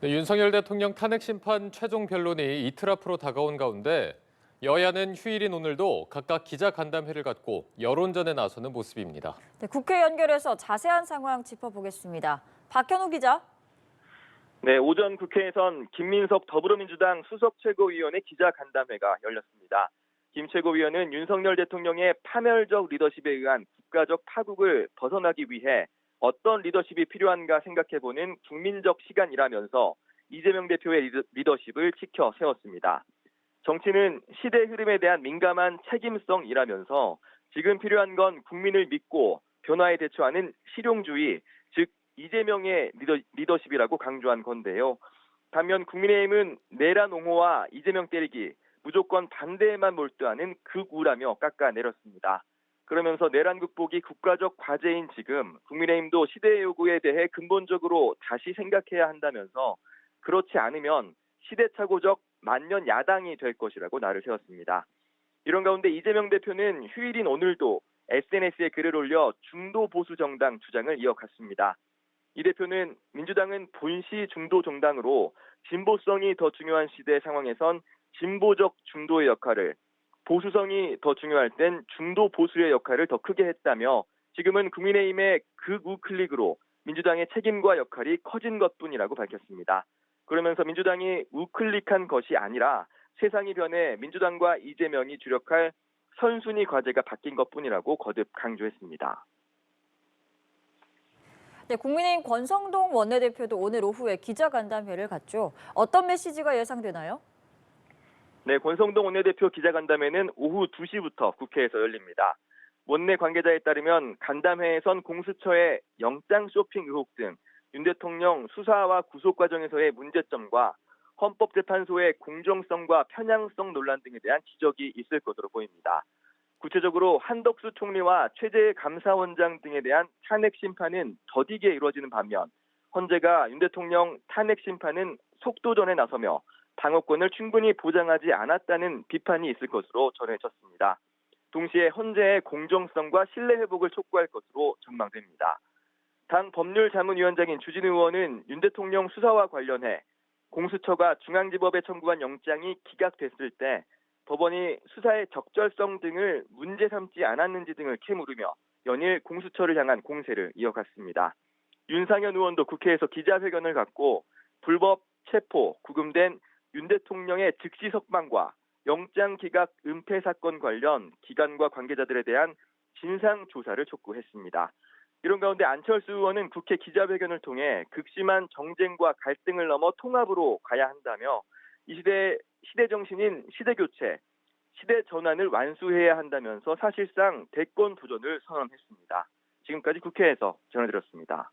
네, 윤석열 대통령 탄핵 심판 최종 변론이 이틀 앞으로 다가온 가운데 여야는 휴일인 오늘도 각각 기자간담회를 갖고 여론전에 나서는 모습입니다. 네, 국회 연결해서 자세한 상황 짚어보겠습니다. 박현우 기자. 네, 오전 국회에선 김민석 더불어민주당 수석 최고위원의 기자간담회가 열렸습니다. 김 최고위원은 윤석열 대통령의 파멸적 리더십에 의한 국가적 파국을 벗어나기 위해 어떤 리더십이 필요한가 생각해보는 국민적 시간이라면서 이재명 대표의 리더십을 지켜 세웠습니다. 정치는 시대 흐름에 대한 민감한 책임성이라면서 지금 필요한 건 국민을 믿고 변화에 대처하는 실용주의, 즉 이재명의 리더십이라고 강조한 건데요. 반면 국민의힘은 내란 옹호와 이재명 때리기, 무조건 반대에만 몰두하는 극우라며 깎아내렸습니다. 그러면서 내란 극복이 국가적 과제인 지금 국민의힘도 시대의 요구에 대해 근본적으로 다시 생각해야 한다면서 그렇지 않으면 시대착오적 만년 야당이 될 것이라고 날을 세웠습니다. 이런 가운데 이재명 대표는 휴일인 오늘도 SNS에 글을 올려 중도 보수 정당 주장을 이어갔습니다. 이 대표는 민주당은 본시 중도 정당으로 진보성이 더 중요한 시대 상황에선 진보적 중도의 역할을, 보수성이 더 중요할 땐 중도 보수의 역할을 더 크게 했다며 지금은 국민의힘의 극우 클릭으로 민주당의 책임과 역할이 커진 것뿐이라고 밝혔습니다. 그러면서 민주당이 우클릭한 것이 아니라 세상이 변해 민주당과 이재명이 주력할 선순위 과제가 바뀐 것뿐이라고 거듭 강조했습니다. 네, 국민의힘 권성동 원내대표도 오늘 오후에 기자간담회를 갖죠. 어떤 메시지가 예상되나요? 네, 권성동 원내대표 기자간담회는 오후 2시부터 국회에서 열립니다. 원내 관계자에 따르면 간담회에선 공수처의 영장 쇼핑 의혹 등 윤 대통령 수사와 구속 과정에서의 문제점과 헌법재판소의 공정성과 편향성 논란 등에 대한 지적이 있을 것으로 보입니다. 구체적으로 한덕수 총리와 최재 감사원장 등에 대한 탄핵 심판은 더디게 이루어지는 반면 헌재가 윤 대통령 탄핵 심판은 속도전에 나서며 방어권을 충분히 보장하지 않았다는 비판이 있을 것으로 전해졌습니다. 동시에 헌재의 공정성과 신뢰 회복을 촉구할 것으로 전망됩니다. 당 법률자문위원장인 주진우 의원은 윤 대통령 수사와 관련해 공수처가 중앙지법에 청구한 영장이 기각됐을 때 법원이 수사의 적절성 등을 문제 삼지 않았는지 등을 캐물으며 연일 공수처를 향한 공세를 이어갔습니다. 윤상현 의원도 국회에서 기자회견을 갖고 불법 체포, 구금된 윤 대통령의 즉시 석방과 영장 기각 은폐 사건 관련 기관과 관계자들에 대한 진상 조사를 촉구했습니다. 이런 가운데 안철수 의원은 국회 기자회견을 통해 극심한 정쟁과 갈등을 넘어 통합으로 가야 한다며 이 시대 정신인 시대 교체, 시대 전환을 완수해야 한다면서 사실상 대권 도전을 선언했습니다. 지금까지 국회에서 전해드렸습니다.